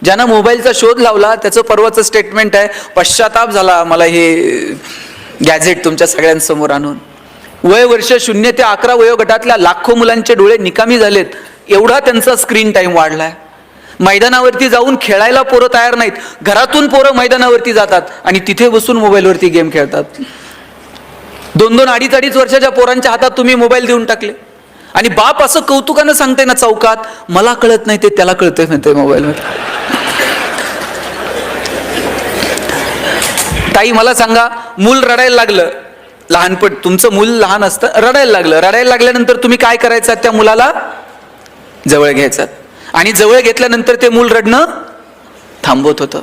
ज्यानं मोबाईलचा शोध लावला त्याचं परवाचं स्टेटमेंट आहे, पश्चाताप झाला मला हे गॅझेट तुमच्या सगळ्यांसमोर आणून. वय वर्ष 0 ते 11 वयोगटातल्या लाखो मुलांचे डोळे निकामी झालेत, एवढा त्यांचा स्क्रीन टाइम वाढलाय. मैदानावरती जाऊन खेळायला पोरं तयार नाहीत, घरातून पोरं मैदानावरती जातात आणि तिथे बसून मोबाईलवरती गेम खेळतात. 2-2, 2.5 वर्षाच्या पोरांच्या हातात तुम्ही मोबाईल देऊन टाकले आणि बाप असं कौतुकानं सांगते ना चौकात, मला कळत नाही ते त्याला कळतंय म्हणते मोबाईलवर. ताई मला सांगा, मूल रडायला लागलं, लहानपण तुमचं मूल लहान असतं, रडायला लागलं, रडायला लागल्यानंतर तुम्ही काय करायचं, त्या मुलाला जवळ घ्यायचं आणि जवळ घेतल्यानंतर ते मूल रडणं थांबवत होतं.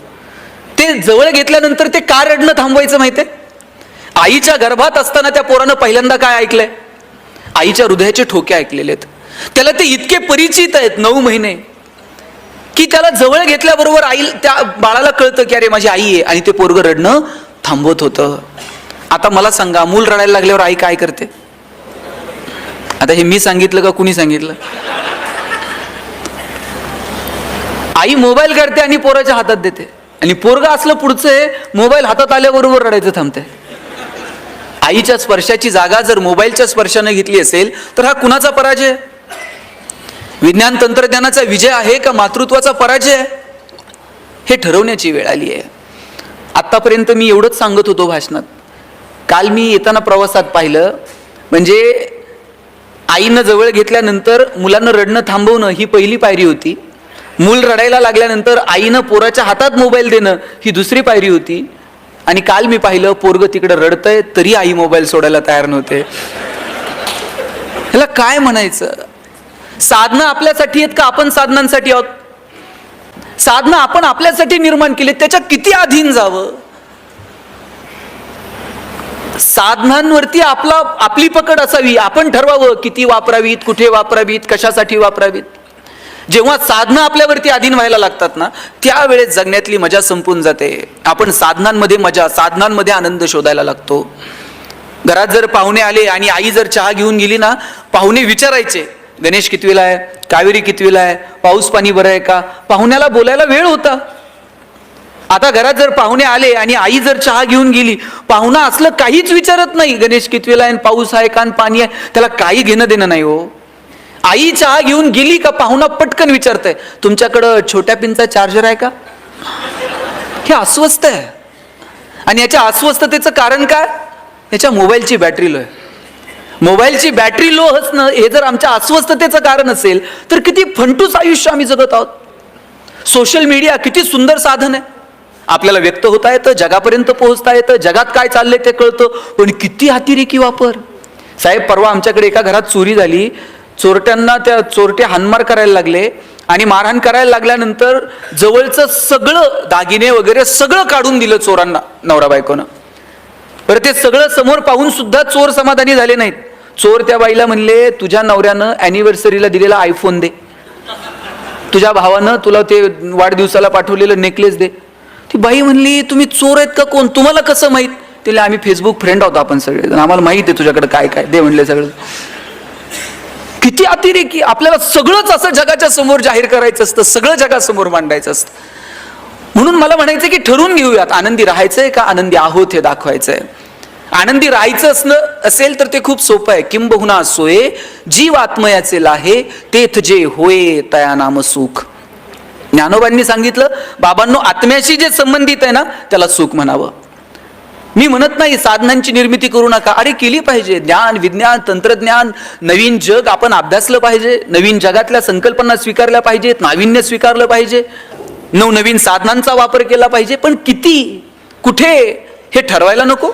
ते जवळ घेतल्यानंतर ते का रडणं थांबवायचं माहितीये? आईच्या गर्भात असताना त्या पोरानं पहिल्यांदा काय ऐकलंय? आईच्या हृदयाचे ठोके ऐकलेले आहेत. त्याला ते इतके परिचित आहेत 9 महिने की त्याला जवळ घेतल्याबरोबर आई त्या बाळाला कळतं की अरे माझी आई आहे, आणि ते पोरगं रडणं थांबवत होतं. आता मला सांगा, मूल रडायला लागल्यावर आई काय करते? आता हे मी सांगितलं का कुणी सांगितलं? आई मोबाईल काढते आणि पोराच्या हातात देते, आणि पोरगा असलं पुढचं मोबाईल हातात आल्याबरोबर रडायचं थांबते. आईच्या स्पर्शाची जागा जर मोबाईलच्या स्पर्शाने घेतली असेल तर हा कुणाचा पराजय? विज्ञान तंत्रज्ञानाचा विजय आहे का मातृत्वाचा पराजय? हे ठरवण्याची वेळ आली आहे. आतापर्यंत मी एवढंच सांगत होतो भाषणात. काल मी येताना प्रवासात पाहिलं, म्हणजे आईनं जवळ घेतल्यानंतर मुलांना रडणं थांबवणं ही पहिली पायरी होती. मूल रडायला लागल्यानंतर आईनं पोराच्या हातात मोबाईल देणं ही दुसरी पायरी होती. आणि काल मी पाहिलं, पोरगं तिकडे रडतंय तरी आई मोबाईल सोडायला तयार नव्हते. ह्याला काय म्हणायचं? साधनं आपल्यासाठी आहेत का आपण साधनांसाठी आहोत? साधनं आपण आपल्यासाठी निर्माण केली, त्याच्या किती अधीन जावं? साधनांवरती आपली पकड असावी, आपण ठरवावं किती वापरावीत, कुठे वापरावीत, कशासाठी वापरावीत. जेव्हा साधनं आपल्यावरती अधीन व्हायला लागतात ना, त्यावेळेस जगण्यातली मजा संपून जाते. आपण साधनांमध्ये मजा, साधनांमध्ये आनंद शोधायला लागतो. घरात जर पाहुणे आले आणि आई जर चहा घेऊन गेली ना, पाहुणे विचारायचे गणेश कितवीला आहे, कावेरी कितवीला आहे, पाऊस पाणी बरं आहे का? पाहुण्याला बोलायला वेळ होता. आता घरात जर पाहुणे आले आणि आई जर चहा घेऊन गेली, पाहुणा असलं काहीच विचारत नाही, गणेश कितवीला आहे, पाऊस आहे का, पाणी आहे, त्याला काही घेणं देणं नाही हो. आई चहा घेऊन गेली का पाहुणा पटकन विचारतंय, तुमच्याकडं छोट्या पिनचा चार्जर आहे का? हे अस्वस्थ आहे. आणि याच्या अस्वस्थतेचं कारण काय? याच्या मोबाईलची बॅटरी लो आहे. मोबाईलची बॅटरी लो असणं हे जर आमच्या अस्वस्थतेचं कारण असेल तर किती फंटूस आयुष्य आम्ही जगत आहोत. सोशल मीडिया किती सुंदर साधन आहे, आपल्याला व्यक्त होता येतं, जगापर्यंत पोहोचता येतं, जगात काय चाललंय ते कळतं. पण किती अतिरेकी वापर. साहेब, परवा आमच्याकडे एका घरात चोरी झाली. चोरट्यांना त्या चोरटे हाणमार करायला लागले आणि मारहाण करायला लागल्यानंतर जवळचं सगळं दागिने वगैरे सगळं काढून दिलं चोरांना, नवरा बायकोनं. बरं, ते सगळं समोर पाहून सुद्धा चोर समाधानी झाले नाहीत. चोर त्या बाईला म्हणले, तुझ्या नवऱ्यानं अॅनिव्हर्सरीला दिलेला आयफोन दे, तुझ्या भावानं तुला ते वाढदिवसाला पाठवलेलं नेकलेस दे. ती बाई म्हणली, तुम्ही चोर आहेत का कोण, तुम्हाला कसं माहीत? तिला, आम्ही फेसबुक फ्रेंड आहोत आपण सगळे, आम्हाला माहित आहे तुझ्याकडे काय काय, दे म्हणले सगळं. किती अतिरेकी. आपल्याला सगळंच असं जगाच्या समोर जाहीर करायचं असतं, सगळं जगासमोर मांडायचं असतं. म्हणून मला म्हणायचं की ठरवून घेऊयात, आनंदी राहायचंय का आनंदी आहोत हे दाखवायचंय. आनंदी राहायचं असेल तर ते खूप सोपं आहे. किंबहुना सोये जीव आत्मयाचे लाहे, तेथ जे होय तया नाम सुख. ज्ञानोबांनी सांगितलं, बाबांनो, आत्म्याशी जे संबंधित आहे ना त्याला सुख म्हणावं. मी म्हणत नाही साधनांची निर्मिती करू नका, अरे केली पाहिजे. ज्ञान, विज्ञान, तंत्रज्ञान, नवीन जग आपण अभ्यासलं पाहिजे, नवीन जगातल्या संकल्पना स्वीकारल्या पाहिजेत, नाविन्य स्वीकारलं पाहिजे, नवनवीन साधनांचा वापर केला पाहिजे. पण किती, कुठे हे ठरवायला नको.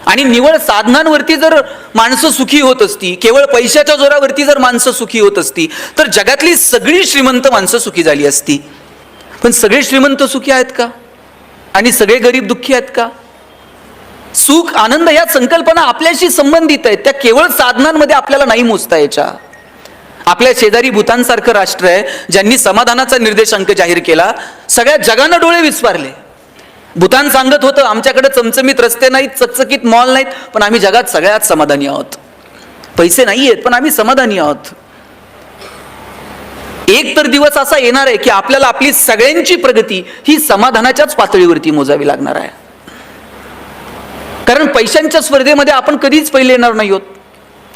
आणि निवळ साधनांवरती जर माणसं सुखी होत असती, केवळ पैशाच्या जोरावरती जर माणसं सुखी होत असती तर जगातली सगळी श्रीमंत माणसं सुखी झाली असती. पण सगळे श्रीमंत सुखी आहेत का? आणि सगळे गरीब दुःखी आहेत का? सुख, आनंद या संकल्पना आपल्याशी संबंधित आहेत, त्या केवळ साधनांमध्ये आपल्याला नाही मोजता यायच्या. आपल्या शेजारी भूतानसारखं राष्ट्र आहे ज्यांनी समाधानाचा निर्देशांक जाहीर केला, सगळ्या जगानं डोळे विस्पारले. भूतान सांगत होतं, आमच्याकडे चमचमीत रस्ते नाहीत, चकचकीत मॉल नाहीत, पण आम्ही जगात सगळ्यात समाधानी आहोत. पैसे नाही आहेत पण आम्ही समाधानी आहोत. एक तर दिवस असा येणार आहे की आपल्याला आपली सगळ्यांची प्रगती ही समाधानाच्याच पातळीवरती मोजावी लागणार आहे. कारण पैशांच्या स्पर्धेमध्ये आपण कधीच पहिले येणार नाही आहोत,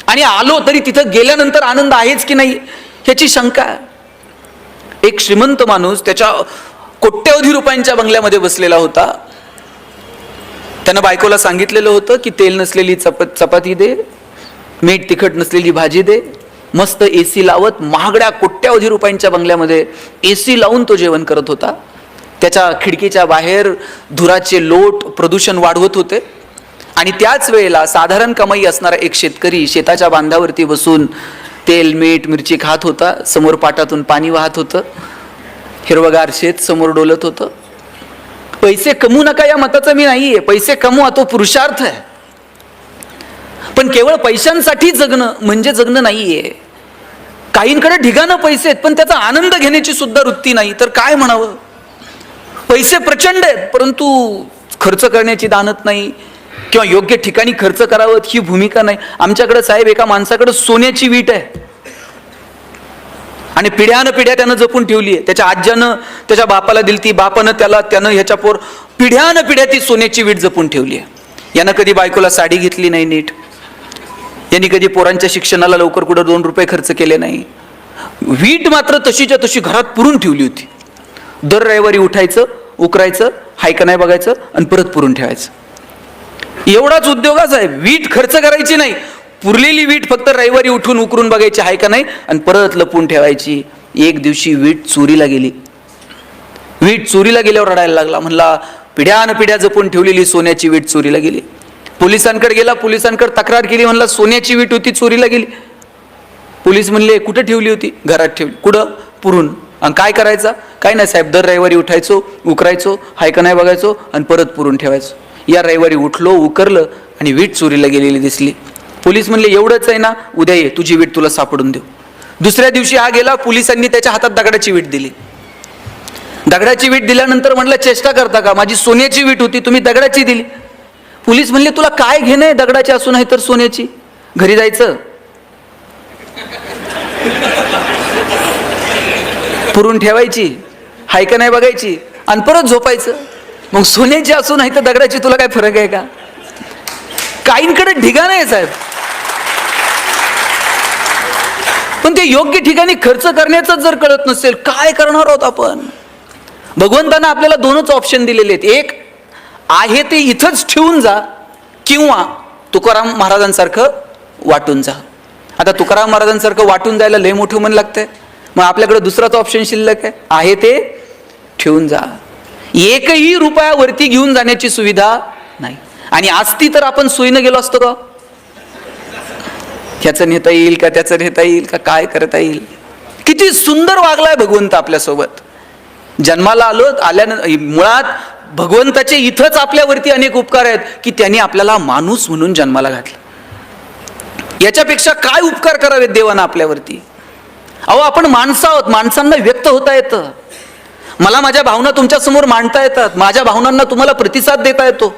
आणि आलो तरी तिथं गेल्यानंतर आनंद आहेच की नाही ह्याची शंका आहे. एक श्रीमंत माणूस त्याच्या कोट्यवधी रुपयांच्या बंगल्यामध्ये बसलेला होता. त्यानं बायकोला सांगितलेलं होतं की तेल नसलेली चपाती दे, मीठ तिखट नसलेली भाजी दे. मस्त एसी लावत महागड्या कोट्यवधी रुपयांच्या बंगल्यामध्ये एसी लावून तो जेवण करत होता. त्याच्या खिडकीच्या बाहेर धुराचे लोट प्रदूषण वाढवत होते, आणि त्याच वेळेला साधारण कमाई असणारा एक शेतकरी शेताच्या बांधावरती बसून तेल मीठ मिरची खात होता. समोर पाटातून पाणी वाहत होतं, हिरवगार शेत समोर डोलत होतं. पैसे कमवू नका या मताचं मी नाहीये, पैसे कमवा तो पुरुषार्थ आहे, पण केवळ पैशांसाठी जगणं म्हणजे जगणं नाहीये. काहींकडे ढिगानं पैसे आहेत पण त्याचा आनंद घेण्याची सुद्धा वृत्ती नाही, तर काय म्हणावं. पैसे प्रचंड आहेत परंतु खर्च करण्याची दानत नाही, किंवा योग्य ठिकाणी खर्च करावं ही भूमिका नाही. आमच्याकडे साहेब एका माणसाकडे सोन्याची वीट आहे, आणि पिढ्यानं पिढ्या त्यानं जपून ठेवली आहे. त्याच्या आज्यानं त्याच्या बापाला दिली ती, बापानं त्यानं ह्याच्या पोर पिढ्यानं पिढ्या ती सोन्याची वीट जपून ठेवली आहे. यानं कधी बायकोला साडी घेतली नाही नीट, यांनी कधी पोरांच्या शिक्षणाला लवकर कुठं 2 रुपये खर्च केले नाही. वीट मात्र तशीच्या तशी घरात पुरून ठेवली होती. दर रविवारी उठायचं, उकरायचं, हाय का नाही बघायचं आणि परत पुरून ठेवायचं. एवढाच उद्योगाच आहे. वीट खर्च करायची नाही, पुरलेली वीट फक्त रविवारी उठून उकरून बघायची हाय का नाही आणि परत लपून ठेवायची. एक दिवशी वीट चोरीला गेली. वीट चोरीला गेल्यावर रडायला लागला. म्हणला पिढ्यान पिढ्या जपून ठेवलेली सोन्याची वीट चोरीला गेली. पोलिसांकडे गेला, पोलिसांकडे तक्रार केली. म्हणला सोन्याची वीट होती चोरीला गेली. पोलीस म्हणले कुठं ठेवली होती? घरात ठेवली. कुठं? पुरून. आणि काय करायचं? काय नाही साहेब, दर रविवारी उठायचो, उकरायचो, हाय का नाही बघायचो आणि परत पुरून ठेवायचो. या रविवारी उठलो, उकरलं आणि वीट चोरीला गेलेली दिसली. पोलीस म्हणले एवढंच आहे ना, उद्या ये, तुझी वीट तुला सापडून देऊ. दुसऱ्या दिवशी हा गेला, पोलिसांनी त्याच्या हातात दगडाची वीट दिली. दगडाची वीट दिल्यानंतर म्हणलं चेष्टा करता का, माझी सोन्याची वीट होती तुम्ही दगडाची दिली. पोलीस म्हणले तुला काय घेणं आहे दगडाची असून आहे तर सोन्याची? घरी जायचं, पुरून ठेवायची, हाय का नाही बघायची आणि परत झोपायचं. मग सोन्याची असून आहे तर दगडाची तुला काय फरक आहे का? काहींकडे ढिगाण आहे साहेब, पण ते योग्य ठिकाणी खर्च करण्याचं जर कळत नसेल काय करणार आहोत आपण? भगवंतानं आपल्याला 2च ऑप्शन दिलेले आहेत. एक आहे ते इथंच ठेवून जा, किंवा तुकाराम महाराजांसारखं वाटून जा. आता तुकाराम महाराजांसारखं वाटून जायला लय मोठं मन लागतंय, मग आपल्याकडे दुसराच ऑप्शन शिल्लक आहे ते ठेवून जा. एकही रुपयावरती घेऊन जाण्याची सुविधा नाही, आणि असती तर आपण सोयीनं गेलो असतो का? ह्याचं नेता येईल का, त्याचं नेता येईल का, काय करता येईल? किती सुंदर वागलाय भगवंत आपल्यासोबत. जन्माला आल्यानंतर मुळात भगवंताचे इथंच आपल्यावरती अनेक उपकार आहेत की त्यांनी आपल्याला माणूस म्हणून जन्माला घातलं. याच्यापेक्षा काय उपकार करावेत देवानं आपल्यावरती? अहो आपण माणसं आहोत, माणसांना व्यक्त होता येतं. मला माझ्या भावना तुमच्या समोर मांडता येतात, माझ्या भावनांना तुम्हाला प्रतिसाद देता येतो,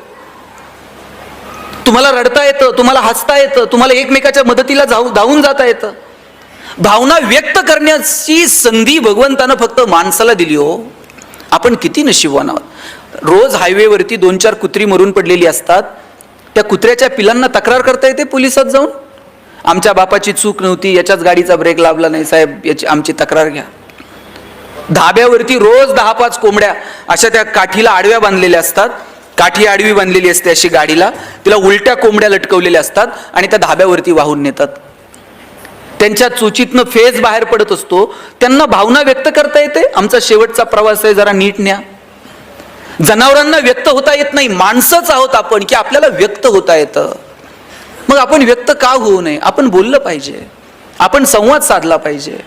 तुम्हाला रडता येतं, तुम्हाला हसता येतं, तुम्हाला एकमेकाच्या मदतीला धावून जाता येतं. भावना व्यक्त करण्याची संधी भगवंतानं फक्त माणसाला दिली. हो आपण किती नशीबवान आहोत. रोज हायवेवरती 2-4 कुत्री मरून पडलेली असतात. त्या कुत्र्याच्या पिलांना तक्रार करता येते पोलिसात जाऊन, आमच्या बापाची चूक नव्हती, याच्याच गाडीचा ब्रेक लागला नाही साहेब, याची आमची तक्रार घ्या. धाब्यावरती रोज 10-5 कोंबड्या अशा त्या काठीला आडव्या बांधलेल्या असतात, काठी आडवी बांधलेली असते अशी गाडीला, तिला उलट्या कोंबड्या लटकवलेल्या असतात आणि त्या धाब्यावरती वाहून नेतात. त्यांच्या चुचीतनं फेज बाहेर पडत असतो, त्यांना भावना व्यक्त करता येते, आमचा शेवटचा प्रवास आहे जरा नीट न्या. जनावरांना व्यक्त होता येत नाही, माणसंच आहोत आपण की आपल्याला व्यक्त होता येतं. मग आपण व्यक्त का होऊ नये? आपण बोललं पाहिजे, आपण संवाद साधला पाहिजे.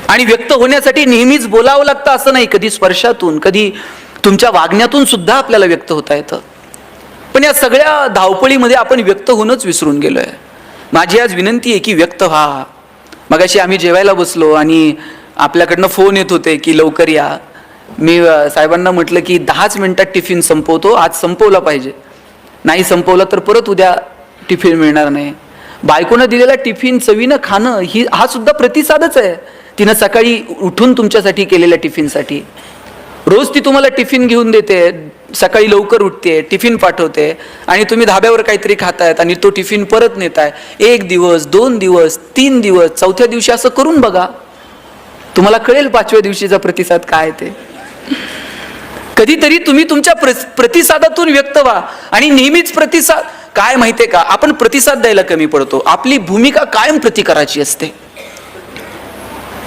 आणि व्यक्त होण्यासाठी नेहमीच बोलावं लागतं असं नाही, कधी स्पर्शातून, कधी तुमच्या वागण्यातून सुद्धा आपल्याला व्यक्त होता येतं. पण या सगळ्या धावपळीमध्ये आपण व्यक्त होणंच विसरून गेलोय. माझी आज विनंती आहे की व्यक्त व्हा. मगाशी आम्ही जेवायला बसलो आणि आपल्याकडनं फोन येत होते की लवकर या. मी साहेबांना म्हटलं की 10च मिनिटात टिफिन संपवतो, आज संपवला पाहिजे, नाही संपवला तर परत उद्या टिफिन मिळणार नाही. बायकोनं दिलेला टिफिन चवीनं खाणं हा सुद्धा प्रतिसादच आहे. तिनं सकाळी उठून तुमच्यासाठी केलेल्या टिफिनसाठी. रोज ती तुम्हाला टिफिन घेऊन देते, सकाळी लवकर उठते, टिफिन पाठवते आणि तुम्ही धाब्यावर काहीतरी खातायत आणि तो टिफिन परत नेताय. 1 दिवस, 2 दिवस, 3 दिवस, 4थ्या दिवशी असं करून बघा, तुम्हाला कळेल 5व्या दिवशीचा प्रतिसाद काय ते. कधीतरी तुम्ही तुमच्या प्रतिसादातून व्यक्त व्हा. आणि नेहमीच प्रतिसाद काय माहितीये का, आपण प्रतिसाद द्यायला कमी पडतो. आपली भूमिका कायम प्रतिकाराची असते.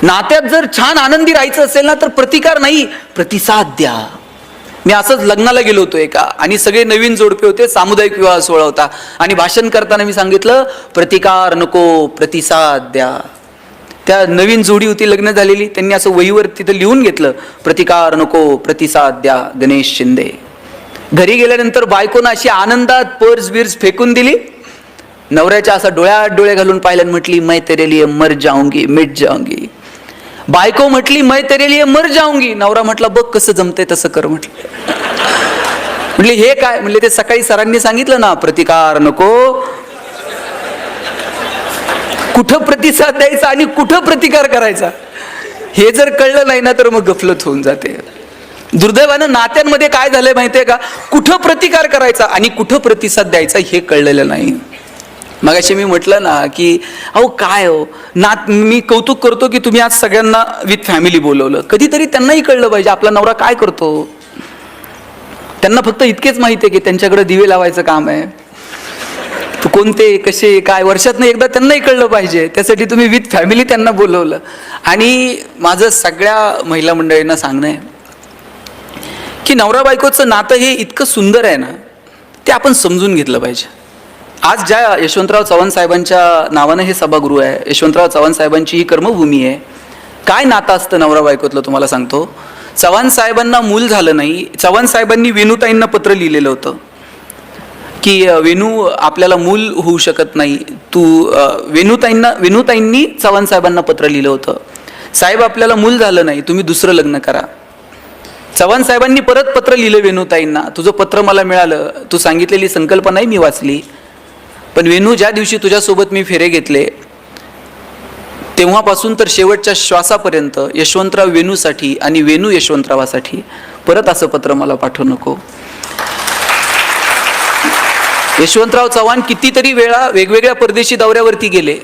नात्यात जर छान आनंदी राहायचं असेल ना, तर प्रतिकार नाही, प्रतिसाद द्या. मी असंच लग्नाला गेलो होतो एका, आणि सगळे नवीन जोडपे होते, सामुदायिक विवाह सोहळा होता, आणि भाषण करताना मी सांगितलं प्रतिकार नको, प्रतिसाद द्या. त्या नवीन जोडी होती लग्न झालेली, त्यांनी असं वहीवर तिथं लिहून घेतलं, प्रतिकार नको, प्रतिसाद द्या, गणेश शिंदे. घरी गेल्यानंतर बायकोनं अशी आनंदात पर्स बिर्स फेकून दिली. नवऱ्याच्या असा डोळ्यात डोळे घालून पाहिलं आणि म्हटली, मैं तेरे लिए मर जाऊंगी, मिट जाऊंगी. बायको म्हटली, मैं तेरे लिए मर जाऊंगी. नवरा म्हटला, बघ कसं जमतंय तसं कर म्हटलं. म्हटले हे काय? म्हणले ते सकाळी सरांनी सांगितलं ना, प्रतिकार नको. कुठं प्रतिसाद द्यायचा आणि कुठं प्रतिकार करायचा हे जर कळलं नाही ना, तर मग गफलत होऊन जाते. दुर्दैवानं नात्यांमध्ये काय झालंय माहितीये का, कुठं प्रतिकार करायचा आणि कुठं प्रतिसाद द्यायचा हे कळलेलं नाही. मगाशी मी म्हटलं ना की अहो काय हो मी कौतुक करतो की तुम्ही आज सगळ्यांना विथ फॅमिली बोलवलं. कधीतरी त्यांनाही कळलं पाहिजे आपला नवरा काय करतो. त्यांना फक्त इतकेच माहिती आहे की त्यांच्याकडे दिवे लावायचं काम आहे. तो कोणते कसे काय वर्षातनं एकदा त्यांनाही कळलं पाहिजे. त्यासाठी तुम्ही विथ फॅमिली त्यांना बोलवलं. आणि माझं सगळ्या महिला मंडळींना सांगणं आहे की नवरा बायकोचं नातं हे इतकं सुंदर आहे ना, ते आपण समजून घेतलं पाहिजे. आज ज्या यशवंतराव चव्हाण साहेबांच्या नावानं हे सभागृह आहे, यशवंतराव चव्हाण साहेबांची ही कर्मभूमी आहे. काय नातं असतं नवरा बायकोतलं तुम्हाला सांगतो. चव्हाण साहेबांना मूल झालं नाही. चव्हाण साहेबांनी वेणूताईंना पत्र लिहिलेलं होतं की वेणू आपल्याला मूल होऊ शकत नाही, तू वेणूताईंनी चव्हाण साहेबांना पत्र लिहिलं होतं, साहेब आपल्याला मूल झालं नाही, तुम्ही दुसरं लग्न करा. चव्हाण साहेबांनी परत पत्र लिहिलं वेणूताईंना, तुझं पत्र मला मिळालं, तू सांगितलेली संकल्पनाही मी वाचली, पण वेणू ज्या दिवशी तुझ्यासोबत मी फेरे घेतले तेव्हापासून तर शेवटच्या श्वासापर्यंत यशवंतराव वेणूसाठी आणि वेणू यशवंतरावासाठी परत असं पत्र मला पाठवू नको. यशवंतराव चव्हाण कितीतरी वेळा वेगवेगळ्या परदेशी दौऱ्यावरती गेले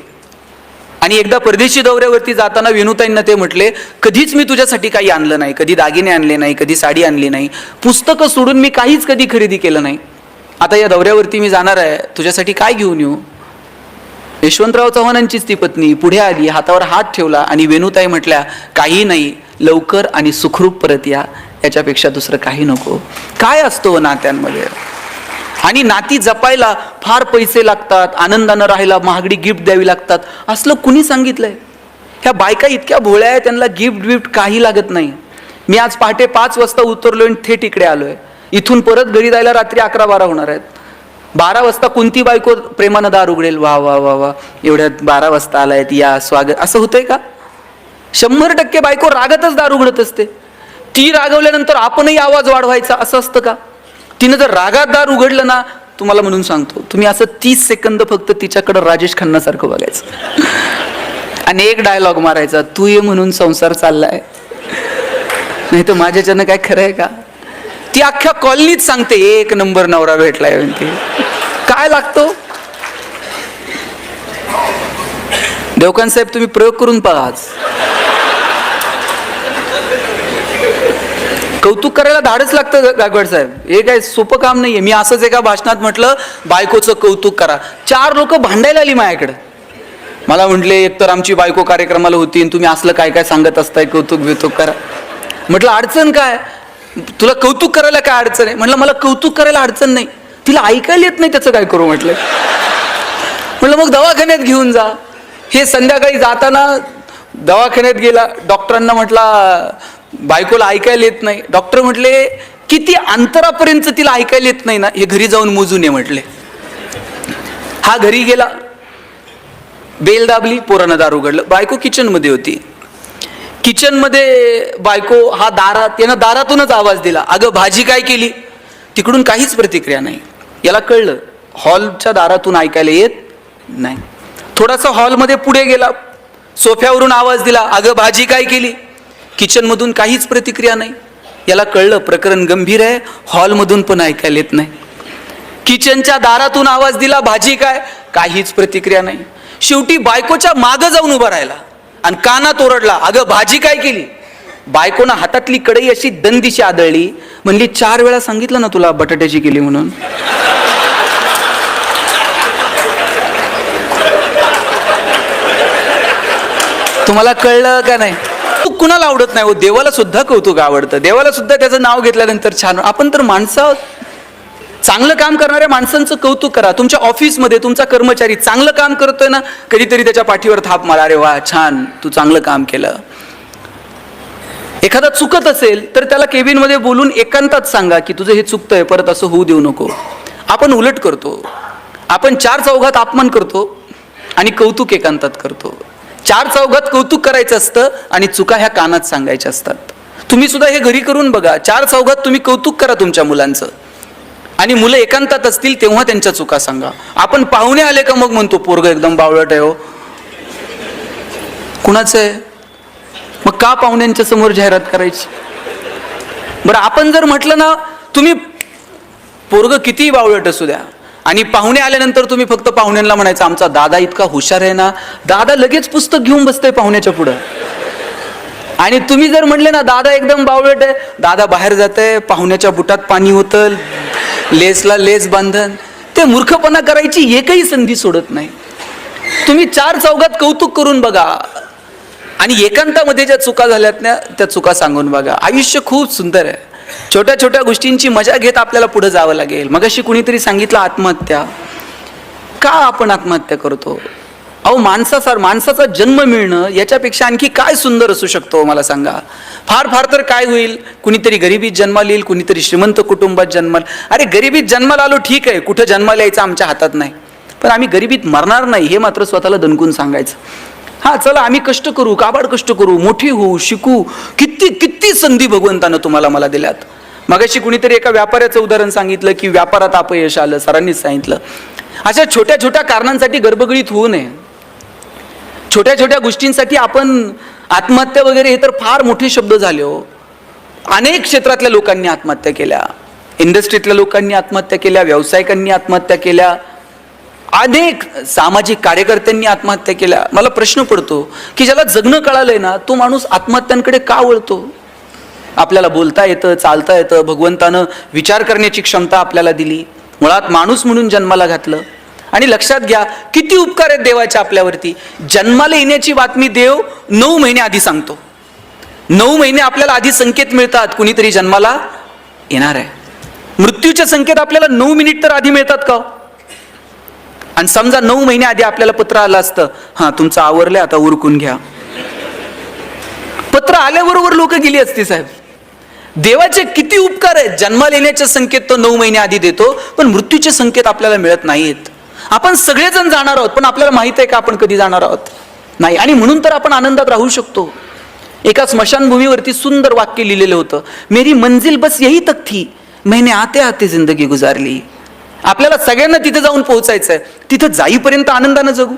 आणि एकदा परदेशी दौऱ्यावरती जाताना वेणूताईंना ते म्हटले, कधीच मी तुझ्यासाठी काही आणलं नाही, कधी दागिने आणले नाही, कधी साडी आणली नाही, पुस्तकं सोडून मी काहीच कधी खरेदी केलं नाही. आता या दौऱ्यावरती मी जाणार आहे, तुझ्यासाठी काय घेऊन येऊ. यशवंतराव चव्हाणांचीच ती पत्नी पुढे आली, हातावर हात ठेवला आणि वेणूताई म्हटल्या, काही नाही, लवकर आणि सुखरूप परत या, याच्यापेक्षा दुसरं काही नको. काय असतो नात्यांमध्ये. आणि नाती जपायला फार पैसे लागतात, आनंदानं राहायला महागडी गिफ्ट द्यावी लागतात, असलं कुणी सांगितलंय. ह्या बायका इतक्या भोळ्या आहेत, त्यांना गिफ्ट काही लागत नाही. मी आज पहाटे 5 वाजता उतरलोय आणि थेट इकडे आलोय. इथून परत घरी जायला रात्री 11-12 होणार आहेत. 12 वाजता कोणती बायको प्रेमानं दार उघडेल, वा वा वा वा एवढ्यात 12 वाजता आलायत, या स्वागत, असं होतंय का. 100% बायको रागातच दार उघडत असते. ती रागवल्यानंतर आपणही आवाज वाढवायचा असं असतं का. तिनं जर रागात दार उघडलं ना, तुम्हाला म्हणून सांगतो, तुम्ही असं 30 सेकंद फक्त तिच्याकडं राजेश खन्नासारखं बघायचं आणि एक डायलॉग मारायचा, तू ये म्हणून संसार चाललाय, नाही तर माझ्याच्यानं काय खरं आहे का. ती अख्ख्या कॉलनीत सांगते, 1 नंबर नवरा भेटलाय म्हणते. काय लागतो. देवकांत साहेब तुम्ही प्रयोग करून पहा. कौतुक करायला धाडच लागतं गायकवाड साहेब, हे काय सोपं काम नाहीये. मी असंच एका भाषणात म्हटलं, बायकोचं कौतुक करा. 4 लोक भांडायला आली माझ्याकडे. मला म्हटले, एकतर आमची बायको कार्यक्रमाला होती आणि तुम्ही असलं काय काय सांगत असताय, कौतुक बितुक करा. म्हटलं अडचण काय, तुला कौतुक करायला काय अडचण आहे. म्हटलं मला कौतुक करायला अडचण नाही, तिला ऐकायला येत नाही, त्याचं काय करू. म्हटलं मग दवाखान्यात घेऊन जा. हे संध्याकाळी जाताना दवाखान्यात गेला, डॉक्टरांना म्हटला बायकोला ऐकायला येत नाही. डॉक्टर म्हटले, किती अंतरापर्यंत तिला ऐकायला येत नाही ना, हे घरी जाऊन मोजून ये म्हटले. हा घरी गेला, बेल दाबली, पोरानं दार उघडलं. बायको किचन मध्ये होती. किचन मध्ये बायको हा त्यानं दारातूनच आवाज दिला, अगं भाजी काय केली. तिकडून काहीच प्रतिक्रिया नाही. याला कळलं हॉलच्या दारातून ऐकायला येत नाही. थोडासा हॉलमध्ये पुढे गेला, सोफ्यावरून आवाज दिला, अगं भाजी काय केली? किचन मधून काहीच प्रतिक्रिया नाही. याला कळलं प्रकरण गंभीर आहे, हॉलमधून पण ऐकायला येत नाही. किचनच्या दारातून आवाज दिला, भाजी काय? काहीच प्रतिक्रिया नाही. शेवटी बायकोच्या मागं जाऊन उभा राहिला आणि कानात ओरडला, अगं भाजी काय केली? बायकोनं हातातली कढई अशी दंदिशी आदळली, म्हणली 4 वेळा सांगितलं ना तुला बटाट्याची केली म्हणून. तुम्हाला कळलं का नाही? कुणाला आवडत नाही हो, देवाला सुद्धा कौतुक आवडतं, देवाला सुद्धा त्याचं नाव घेतल्यानंतर छान. आपण तर माणसं, चांगलं काम करणाऱ्या माणसांचं कौतुक करा. तुमच्या ऑफिसमध्ये तुमचा कर्मचारी चांगलं काम करतोय ना, कधीतरी त्याच्या पाठीवर थाप मारा, अरे वा छान, तू चांगलं काम केलं. एखादा चुकत असेल तर त्याला केबिन मध्ये बोलून एकांतात सांगा की तुझं हे चुकतंय, परत असं होऊ देऊ नको. आपण उलट करतो, आपण 4 चौघात अपमान करतो आणि कौतुक एकांतात करतो. 4 चौघात कौतुक करायचं असतं आणि चुका ह्या कानात सांगायच्या असतात. तुम्ही सुद्धा हे घरी करून बघा. 4 चौघात तुम्ही कौतुक करा तुमच्या मुलांचं, आणि मुलं एकांतात असतील तेव्हा त्यांच्या चुका सांगा. आपण पाहुणे आले का मग म्हणतो पोरग एकदम बावळट आहे हो. कुणाचं आहे मग? का पाहुण्यांच्या समोर जाहिरात करायची? बरं, आपण जर म्हटलं ना तुम्ही पोरग किती बावळट असू द्या, आणि पाहुणे आल्यानंतर तुम्ही फक्त पाहुण्यांना म्हणायचं आमचा दादा इतका हुशार आहे ना, दादा लगेच पुस्तक घेऊन बसतोय पाहुण्याच्या पुढं. आणि तुम्ही जर म्हणले ना दादा एकदम बावळट आहे, दादा बाहेर जातंय, पाहुण्याच्या बुटात पाणी होतं, लेसला लेस बांधन, ते मूर्खपणा करायची एकही संधी सोडत नाही. तुम्ही 4 चौघात कौतुक करून बघा आणि एकांतामध्ये ज्या चुका झाल्यात ना त्या चुका सांगून बघा. आयुष्य खूप सुंदर आहे. छोट्या छोट्या गोष्टींची मजा घेत आपल्याला पुढे जावं लागेल. मगाशी कुणीतरी सांगितलं आत्महत्या. का आपण आत्महत्या करतो? अहो, माणसाचा जन्म मिळणं याच्यापेक्षा आणखी काय सुंदर असू शकतो मला सांगा? फार फार तर काय होईल, कुणीतरी गरिबीत जन्माला येईल, कुणीतरी श्रीमंत कुटुंबात जन्माला. अरे गरिबीत जन्माला आलो ठीक आहे, कुठं जन्माला यायचं आमच्या हातात नाही, पण आम्ही गरिबीत मरणार नाही हे मात्र स्वतःला दणकून सांगायचं. हा चला आम्ही कष्ट करू, काबाड कष्ट करू, मोठी होऊ, शिकू. किती किती संधी भगवंतानं तुम्हाला मला दिल्यात. मगाशी कुणीतरी एका व्यापाऱ्याचं उदाहरण सांगितलं की व्यापारात अपयश आलं, सरांनीच सांगितलं. अशा छोट्या छोट्या कारणांसाठी गडबडीत होऊ नये. छोट्या छोट्या गोष्टींसाठी आपण आत्महत्या वगैरे हे तर फार मोठे शब्द झाले हो. अनेक क्षेत्रातल्या लोकांनी आत्महत्या केल्या, इंडस्ट्रीतल्या लोकांनी आत्महत्या केल्या, व्यावसायिकांनी आत्महत्या केल्या, अनेक सामाजिक कार्यकर्त्यांनी आत्महत्या केल्या. मला प्रश्न पडतो की ज्याला जगणं कळालंय ना तो माणूस आत्महत्यांकडे का वळतो? आपल्याला बोलता येतं, चालता येतं, भगवंतानं विचार करण्याची क्षमता आपल्याला दिली, मुळात माणूस म्हणून जन्माला घातलं. आणि लक्षात घ्या किती उपकार आहेत देवाचे आपल्यावरती. जन्माला येण्याची बातमी देव 9 महिने आधी सांगतो. 9 महिने आपल्याला आधी संकेत मिळतात कुणीतरी जन्माला येणार आहे. मृत्यूचे संकेत आपल्याला 9 मिनिट तर आधी मिळतात का? आणि समजा 9 महिने आधी आपल्याला पत्र आलं असतं, हा तुमचं आवरलंय आता उरकून घ्या, पत्र आल्याबरोबर लोक गेली असती. साहेब देवाचे किती उपकार आहेत. जन्माला येण्याचे संकेत तो 9 महिने आधी देतो, पण मृत्यूचे संकेत आपल्याला मिळत नाहीत. आपण सगळेजण जाणार आहोत, पण आपल्याला माहित आहे का आपण कधी जाणार आहोत? नाही. आणि म्हणून तर आपण आनंदात राहू शकतो. एका स्मशानभूमीवरती सुंदर वाक्य लिहिलेलं होतं, मेरी मंजिल बस यही तक थी, मैंने आते आते जिंदगी गुजारली. आपल्याला सगळ्यांना तिथे जाऊन पोहोचायचंय. तिथं जाईपर्यंत आनंदानं जगू.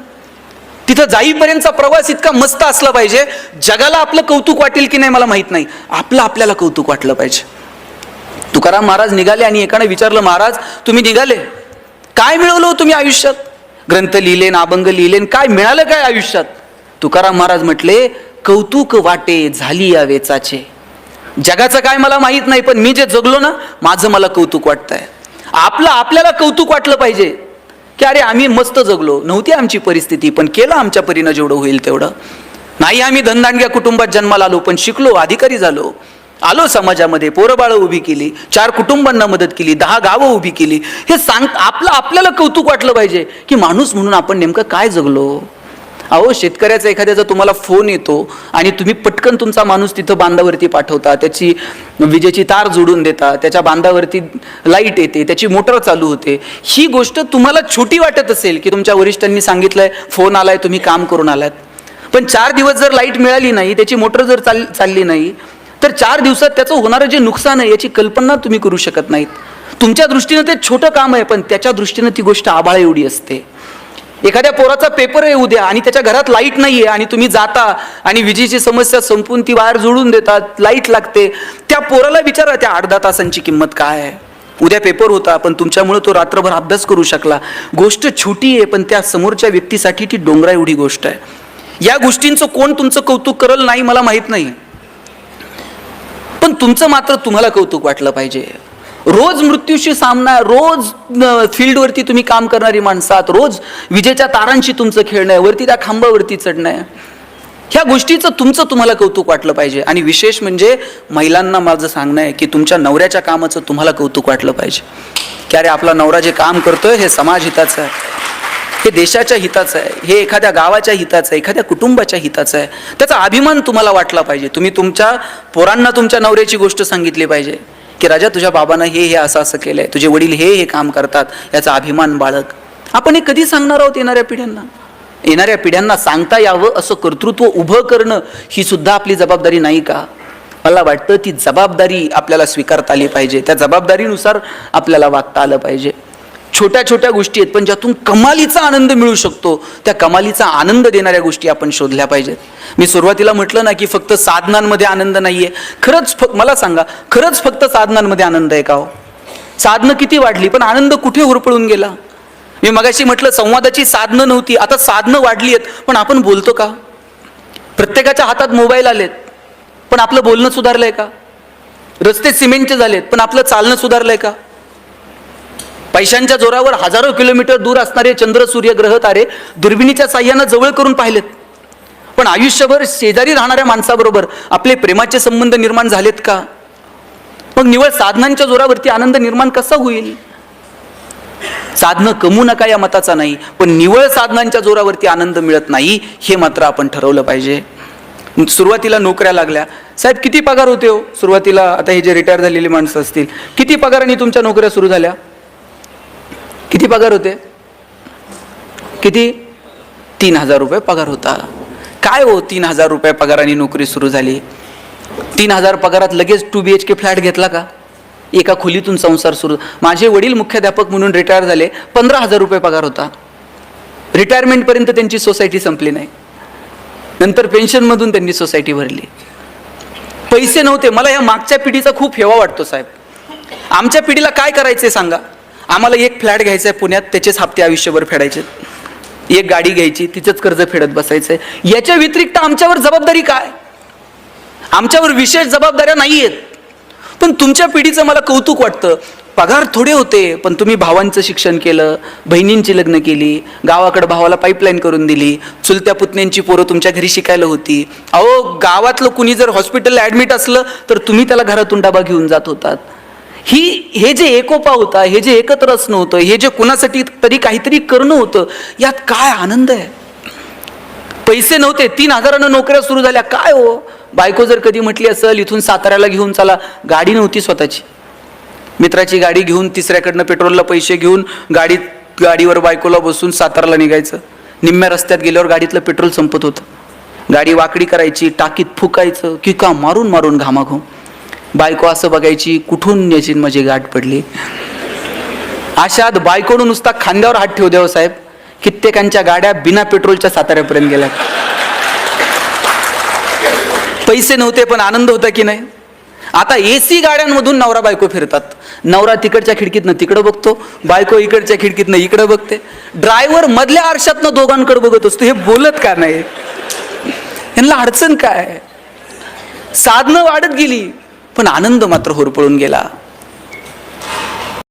तिथं जाईपर्यंतचा प्रवास इतका मस्त असला पाहिजे, जगाला आपलं कौतुक वाटेल की नाही मला माहित नाही, आपल्याला कौतुक वाटलं पाहिजे. तुकाराम महाराज निघाले आणि एकाने विचारलं, महाराज तुम्ही निघाले, काय मिळवलं तुम्ही आयुष्यात? ग्रंथ लिहिले, अभंग लिहिले, काय मिळालं काय आयुष्यात? तुकाराम महाराज म्हटले, कौतुक वाटे झाली या वेचाचे. जगाचं काय मला माहित नाही, पण मी जे जगलो ना माझं मला कौतुक वाटतंय. आपल्याला कौतुक वाटलं पाहिजे की अरे आम्ही मस्त जगलो. नव्हती आमची परिस्थिती, पण केलं आमच्या परीनं जेवढं होईल तेवढं. नाही आम्ही धनदांडग्या कुटुंबात जन्माला आलो, पण शिकलो, अधिकारी झालो, आलो समाजामध्ये, पोरबाळ उभी केली, 4 कुटुंबांना मदत केली, 10 गावं उभी केली. हे आपल्याला कौतुक वाटलं पाहिजे की माणूस म्हणून आपण नेमकं काय जगलो. अहो शेतकऱ्याचा एखाद्याचा तुम्हाला फोन येतो आणि तुम्ही पटकन तुमचा माणूस तिथं बांधावरती पाठवता, त्याची विजेची तार जोडून देता, त्याच्या बांधावरती लाईट येते, त्याची मोटर चालू होते. ही गोष्ट तुम्हाला छोटी वाटत असेल की तुमच्या वरिष्ठांनी सांगितलंय, फोन आलाय, तुम्ही काम करून आलात. पण 4 दिवस जर लाईट मिळाली नाही, त्याची मोटर जर चालली नाही, तर 4 दिवसात त्याचं होणारं जे नुकसान आहे याची कल्पना तुम्ही करू शकत नाहीत. तुमच्या दृष्टीनं ते छोटं काम आहे, पण त्याच्या दृष्टीनं ती गोष्ट आभाळ एवढी असते. एखाद्या पोराचा पेपर आहे उद्या आणि त्याच्या घरात लाईट नाहीये आणि तुम्ही जाता आणि विजेची समस्या संपून ती वायर जोडून देतात, लाईट लागते. त्या पोराला विचारा त्या 8-10 तासांची किंमत काय आहे. उद्या पेपर होता पण तुमच्यामुळे तो रात्रभर अभ्यास करू शकला. गोष्ट छोटी आहे पण त्या समोरच्या व्यक्तीसाठी ती डोंगरा एवढी गोष्ट आहे. या गोष्टींचं कोण तुमचं कौतुक करल नाही मला माहित नाही, पण तुमचं मात्र तुम्हाला कौतुक वाटलं पाहिजे. रोज मृत्यूशी सामना, रोज फील्डवरती तुम्ही काम करणारी माणसात, रोज विजेच्या तारांशी तुमचं खेळणं आहे, वरती त्या खांबावरती चढणं आहे. ह्या गोष्टीचं तुमचं तुम्हाला कौतुक वाटलं पाहिजे. आणि विशेष म्हणजे महिलांना माझं सांगणं आहे की तुमच्या नवऱ्याच्या कामाचं तुम्हाला कौतुक वाटलं पाहिजे की अरे आपला नवरा जे काम करतोय हे समाज हिताचं आहे, हे देशाच्या हिताचं आहे, हे एखाद्या गावाच्या हिताचं आहे, एखाद्या कुटुंबाच्या हिताचं आहे. त्याचा अभिमान तुम्हाला वाटला पाहिजे. तुम्ही तुमच्या पोरांना तुमच्या नवऱ्याची गोष्ट सांगितली पाहिजे की राजा तुझ्या बाबांना हे असं असं केलंय, तुझे वडील हे काम करतात, याचा अभिमान बाळग. आपण हे कधी सांगणार आहोत येणाऱ्या पिढ्यांना? येणाऱ्या पिढ्यांना सांगता यावं असं कर्तृत्व उभं करणं ही सुद्धा आपली जबाबदारी नाही का? मला वाटतं ती जबाबदारी आपल्याला स्वीकारता आली पाहिजे. त्या जबाबदारीनुसार आपल्याला वागता आलं पाहिजे. छोट्या छोट्या गोष्टी आहेत पण ज्यातून कमालीचा आनंद मिळू शकतो, त्या कमालीचा आनंद देणाऱ्या गोष्टी आपण शोधल्या पाहिजेत. मी सुरुवातीला म्हटलं ना की फक्त साधनांमध्ये आनंद नाहीये. खरंच मला सांगा, खरंच फक्त साधनांमध्ये आनंद आहे का हो? साधनं किती वाढली पण आनंद कुठे उरपळून गेला? मी मगाशी म्हटलं संवादाची साधनं नव्हती, आता साधनं वाढली आहेत पण आपण बोलतो का? प्रत्येकाच्या हातात मोबाईल आलेत पण आपलं बोलणं सुधारलंय का? रस्ते सिमेंटचे झालेत पण आपलं चालणं सुधारलंय का? पैशांच्या जोरावर हजारो किलोमीटर दूर असणारे चंद्र, सूर्य, ग्रह, तारे दुर्बिणीच्या साह्यानं जवळ करून पाहिलेत, पण आयुष्यभर शेजारी राहणाऱ्या माणसाबरोबर आपले प्रेमाचे संबंध निर्माण झालेत का? मग निवळ साधनांच्या जोरावरती आनंद निर्माण कसा होईल? साधनं कमवू नका या मताचा नाही, पण निवळ साधनांच्या जोरावरती आनंद मिळत नाही हे मात्र आपण ठरवलं पाहिजे. सुरुवातीला नोकऱ्या लागल्या, साहेब किती पगार होते हो सुरुवातीला? आता हे जे रिटायर झालेली माणसं असतील, किती पगारांनी तुमच्या नोकऱ्या सुरू झाल्या? किती पगार होते? किती? 3,000 रुपये पगार होता. काय हो 3,000 रुपये पगाराने नोकरी सुरू झाली? 3,000 पगारात लगेच 2 BHK फ्लॅट घेतला का? एका खोलीतून संसार सुरू. माझे वडील मुख्याध्यापक म्हणून रिटायर झाले, 15,000 रुपये पगार होता. रिटायरमेंटपर्यंत त्यांची सोसायटी संपली नाही, नंतर पेन्शनमधून त्यांनी सोसायटी भरली. पैसे नव्हते. मला या मागच्या पिढीचा खूप हेवा वाटतो साहेब. आमच्या पिढीला काय करायचंय सांगा? आम्हाला एक फ्लॅट घ्यायचा आहे पुण्यात, त्याचेच हप्ते आयुष्यभर फेडायचे. एक गाडी घ्यायची, तिचंच कर्ज फेडत बसायचंय. याच्या व्यतिरिक्त आमच्यावर जबाबदारी काय? आमच्यावर विशेष जबाबदाऱ्या नाही आहेत. पण तुमच्या पिढीचं मला कौतुक वाटतं. पगार थोडे होते पण तुम्ही भावांचं शिक्षण केलं, बहिणींची लग्न केली, गावाकडे भावाला पाईपलाईन करून दिली, चुलत्या पुतण्यांची पोरं तुमच्या घरी शिकायला होती. अहो गावातलं कुणी जर हॉस्पिटलला ॲडमिट असलं तर तुम्ही त्याला घरातून डबा घेऊन जात होतात. हे जे एकोपा होता, हे जे एकत्र असणं होतं, हे जे कुणासाठी तरी काहीतरी करणं होतं, यात काय आनंद आहे? पैसे नव्हते, 3,000 नोकऱ्या सुरू झाल्या. काय हो, बायको जर कधी म्हटली असेल इथून साताऱ्याला घेऊन चला, गाडी नव्हती स्वतःची, मित्राची गाडी घेऊन तिसऱ्याकडनं पेट्रोलला पैसे घेऊन गाडीवर बायकोला बसून साताऱ्याला निघायचं. निम्म्या रस्त्यात गेल्यावर गाडीतलं पेट्रोल संपत होतं. गाडी वाकडी करायची, टाकीत फुकायचं, किका मारून मारून घामाघूम. बायको असं बघायची, कुठून याची माझी गाठ पडली. अशात बायकोनं नुसता खांद्यावर हात ठेवू द्यावं साहेब, कित्येकांच्या गाड्या बिना पेट्रोलच्या साताऱ्यापर्यंत गेल्या. पैसे नव्हते पण आनंद होता की नाही? आता AC गाड्यांमधून नवरा बायको फिरतात. नवरा तिकडच्या खिडकीतनं तिकडं बघतो, बायको इकडच्या खिडकीतनं इकडं बघते. ड्रायव्हर मधल्या आरशातनं दोघांकडे बघत असतो. हे बोलत का नाही? यांना अडचण काय? साधनं वाढत गेली पण आनंद मात्र होरपळून गेला.